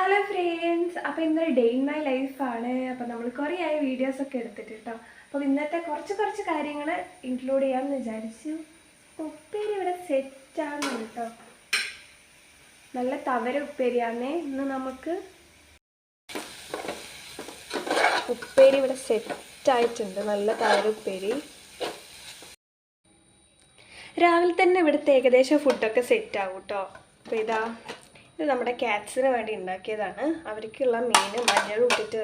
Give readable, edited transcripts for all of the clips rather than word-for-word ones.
Hello friends, അപ്പോൾ ഇന്നൊരു day in my ലൈഫാണ്. അപ്പോൾ നമ്മൾ കുറേ ആയി വീഡിയോസൊക്കെ എടുത്തിട്ട് കേട്ടോ. അപ്പോൾ ഇന്നത്തെ കുറച്ച് കാര്യങ്ങൾ ഇൻക്ലൂഡ് ചെയ്യാമെന്ന് വിചാരിച്ചു. ഉപ്പേരി ഇവിടെ സെറ്റാണ് കേട്ടോ. നല്ല തവര ഉപ്പേരിയാണേ. ഇന്ന് നമുക്ക് ഉപ്പേരി ഇവിടെ സെറ്റായിട്ടുണ്ട്. നല്ല തവര ഉപ്പേരി. രാവിലെ തന്നെ ഇവിടുത്തെ ഏകദേശം ഫുഡൊക്കെ സെറ്റാകും കേട്ടോ. അപ്പോൾ ഇത് നമ്മുടെ ക്യാറ്റ്സിന് വേണ്ടി ഉണ്ടാക്കിയതാണ്. അവർക്കുള്ള മീൻ മഞ്ഞൾ ഇട്ടിട്ട്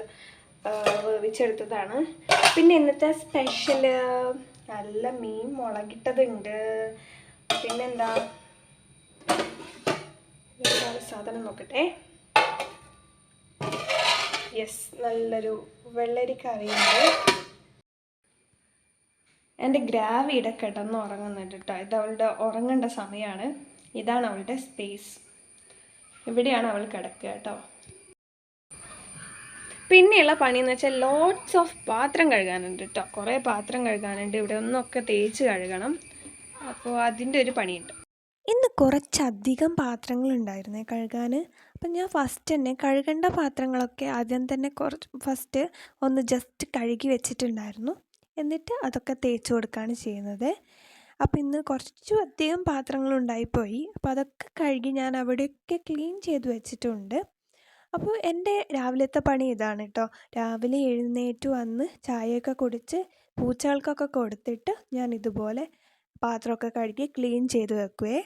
വേവിച്ചെടുത്തതാണ്. പിന്നെ ഇന്നത്തെ സ്പെഷ്യൽ നല്ല മീൻ മുളകിട്ടതുണ്ട്. പിന്നെന്താ സാധനം നോക്കട്ടെ. യെസ്, നല്ലൊരു വെള്ളരി കറിയുണ്ട്. എൻ്റെ ഗ്രാവിയുടെ കിടന്ന് ഉറങ്ങുന്നുണ്ട് കേട്ടോ. ഇത് അവളുടെ ഉറങ്ങേണ്ട സമയമാണ്. ഇതാണ് അവളുടെ സ്പേസ്. ഇവിടെയാണ് അവൾ കിടക്കുക കേട്ടോ. പിന്നെയുള്ള പണിയെന്ന് വെച്ചാൽ ലോട്ട്സ് ഓഫ് പാത്രം കഴുകാനുണ്ട് കേട്ടോ. കുറേ പാത്രം കഴുകാനുണ്ട്. ഇവിടെ ഒന്നൊക്കെ തേച്ച് കഴുകണം. അപ്പോൾ അതിൻ്റെ ഒരു പണിയുണ്ട്. ഇന്ന് കുറച്ചധികം പാത്രങ്ങളുണ്ടായിരുന്നേ കഴുകാൻ. അപ്പം ഞാൻ ഫസ്റ്റ് തന്നെ കഴുകേണ്ട പാത്രങ്ങളൊക്കെ ആദ്യം തന്നെ ഫസ്റ്റ് ഒന്ന് ജസ്റ്റ് കഴുകി വെച്ചിട്ടുണ്ടായിരുന്നു. എന്നിട്ട് അതൊക്കെ തേച്ച് കൊടുക്കുകയാണ് ചെയ്യുന്നത്. അപ്പോൾ ഇന്ന് കുറച്ചധികം പാത്രങ്ങളുണ്ടായിപ്പോയി. അപ്പോൾ അതൊക്കെ കഴുകി ഞാൻ അവിടെയൊക്കെ ക്ലീൻ ചെയ്ത് വെച്ചിട്ടുണ്ട്. അപ്പോൾ എൻ്റെ രാവിലത്തെ പണി ഇതാണ് കേട്ടോ. രാവിലെ എഴുന്നേറ്റ് വന്ന് ചായയൊക്കെ കുടിച്ച് പൂച്ചകൾക്കൊക്കെ കൊടുത്തിട്ട് ഞാൻ ഇതുപോലെ പാത്രമൊക്കെ കഴുകി ക്ലീൻ ചെയ്ത് വെക്കുവേ.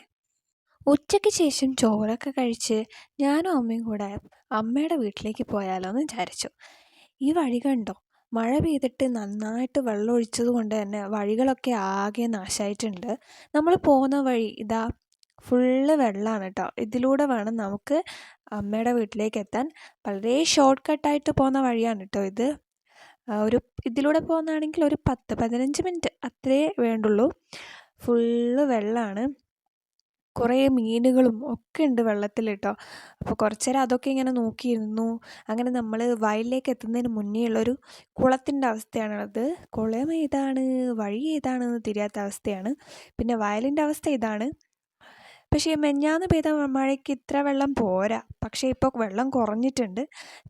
ഉച്ചയ്ക്ക് ശേഷം ചോറൊക്കെ കഴിച്ച് ഞാനും അമ്മയും കൂടെ അമ്മയുടെ വീട്ടിലേക്ക് പോയാലോ എന്ന് വിചാരിച്ചു. ഈ വഴി കണ്ടോ, മഴ പെയ്തിട്ട് നന്നായിട്ട് വെള്ളം ഒഴിച്ചത് കൊണ്ട് തന്നെ വഴികളൊക്കെ ആകെ നാശമായിട്ടുണ്ട്. നമ്മൾ പോകുന്ന വഴി ഇതാ ഫുള്ള് വെള്ളമാണ് കേട്ടോ. ഇതിലൂടെ വേണം നമുക്ക് അമ്മയുടെ വീട്ടിലേക്ക് എത്താൻ. വളരെ ഷോർട്ട് കട്ടായിട്ട് പോകുന്ന വഴിയാണ് കേട്ടോ ഇത്. ഇതിലൂടെ പോകുന്നതാണെങ്കിൽ ഒരു 10-15 മിനിറ്റ് അത്രേ വേണ്ടുള്ളൂ. ഫുള്ള് വെള്ളമാണ്. കുറേ മീനുകളും ഒക്കെ ഉണ്ട് വെള്ളത്തിൽ കേട്ടോ. അപ്പോൾ കുറച്ച് നേരം അതൊക്കെ ഇങ്ങനെ നോക്കിയിരുന്നു. അങ്ങനെ നമ്മൾ വയലിലേക്ക് എത്തുന്നതിന് മുന്നേ ഉള്ളൊരു കുളത്തിൻ്റെ അവസ്ഥയാണത്. കുളം ഏതാണ് വഴി ഏതാണെന്ന് തിരിയാത്ത അവസ്ഥയാണ്. പിന്നെ വയലിൻ്റെ അവസ്ഥ ഇതാണ്. പക്ഷേ മെഞ്ഞാന്ന് പെയ്ത മഴയ്ക്ക് ഇത്ര വെള്ളം പോരാ. പക്ഷേ ഇപ്പോൾ വെള്ളം കുറഞ്ഞിട്ടുണ്ട്.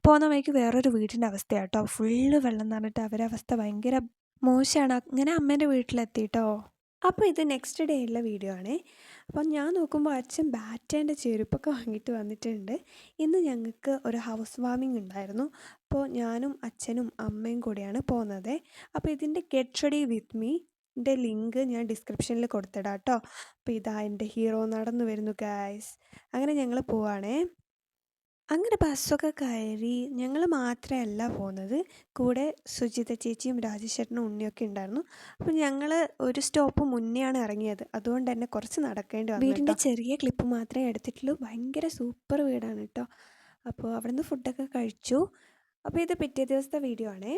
പോകുന്ന വഴിക്ക് വേറൊരു വീടിൻ്റെ അവസ്ഥയാണ് കേട്ടോ. ഫുള്ള് വെള്ളം എന്ന് പറഞ്ഞിട്ട് അവരുടെ അവസ്ഥ ഭയങ്കര മോശമാണ്. അങ്ങനെ അമ്മേൻ്റെ വീട്ടിലെത്തി കേട്ടോ. അപ്പോൾ ഇത് നെക്സ്റ്റ് ഡേ ഉള്ള വീഡിയോ ആണേ. അപ്പം ഞാൻ നോക്കുമ്പോൾ അച്ഛൻ ബാറ്റേൻ്റെ ചെരുപ്പൊക്കെ വാങ്ങിയിട്ട് വന്നിട്ടുണ്ട്. ഇന്ന് ഞങ്ങൾക്ക് ഒരു ഹൗസ് വാമിംഗ് ഉണ്ടായിരുന്നു. അപ്പോൾ ഞാനും അച്ഛനും അമ്മയും കൂടിയാണ് പോകുന്നത്. അപ്പോൾ ഇതിൻ്റെ ഗെറ്റ് റെഡി വിത്ത് മീൻ്റെ ലിങ്ക് ഞാൻ ഡിസ്ക്രിപ്ഷനിൽ കൊടുത്തിടാം കേട്ടോ. അപ്പോൾ ഇതാ എൻ്റെ ഹീറോ നടന്നു വരുന്നു ഗായ്സ്. അങ്ങനെ ഞങ്ങൾ പോവാണേ. അങ്ങനെ ബസ്സൊക്കെ കയറി ഞങ്ങൾ മാത്രമല്ല പോകുന്നത്. കൂടെ സുജിത ചേച്ചിയും രാജേഷേട്ടനും ഉണ്ണിയൊക്കെ ഉണ്ടായിരുന്നു. അപ്പോൾ ഞങ്ങൾ ഒരു സ്റ്റോപ്പ് മുന്നെയാണ് ഇറങ്ങിയത്. അതുകൊണ്ട് തന്നെ കുറച്ച് നടക്കേണ്ടി വന്നു. വീടിൻ്റെ ചെറിയ ക്ലിപ്പ് മാത്രമേ എടുത്തിട്ടുള്ളൂ. ഭയങ്കര സൂപ്പർ വീടാണ് കേട്ടോ. അപ്പോൾ അവിടെ നിന്ന് ഫുഡൊക്കെ കഴിച്ചു. അപ്പോൾ ഇത് പിറ്റേ ദിവസത്തെ വീഡിയോ ആണേ.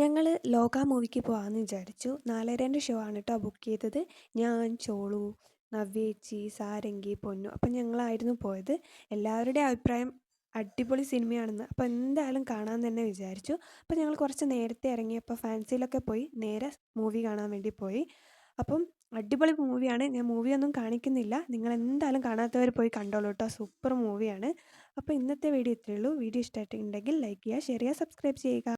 ഞങ്ങൾ ലോക മൂവിക്ക് പോകാമെന്ന് വിചാരിച്ചു. 4:30 ഷോ ആണ് കേട്ടോ ബുക്ക് ചെയ്തത്. ഞാൻ, ചോളു, നവ്യേച്ചി, സാരംഗി, പൊന്നു. അപ്പം ഞങ്ങളായിരുന്നു പോയത്. എല്ലാവരുടെയും അഭിപ്രായം അടിപൊളി സിനിമയാണെന്ന്. അപ്പോൾ എന്തായാലും കാണാൻ തന്നെ വിചാരിച്ചു. അപ്പോൾ ഞങ്ങൾ കുറച്ച് നേരത്തെ ഇറങ്ങിയപ്പോൾ ഫാൻസിയിലൊക്കെ പോയി നേരെ മൂവി കാണാൻ വേണ്ടി പോയി. അപ്പം അടിപൊളി മൂവിയാണ്. ഞാൻ മൂവിയൊന്നും കാണിക്കുന്നില്ല. നിങ്ങൾ എന്തായാലും കാണാത്തവർ പോയി കണ്ടോളൂ കേട്ടോ. സൂപ്പർ മൂവിയാണ്. അപ്പോൾ ഇന്നത്തെ വീഡിയോ ഇത്രയേ ഉള്ളൂ. വീഡിയോ ഇഷ്ടമായിട്ടുണ്ടെങ്കിൽ ലൈക്ക് ചെയ്യുക, ഷെയർ ചെയ്യുക, സബ്സ്ക്രൈബ് ചെയ്യുക.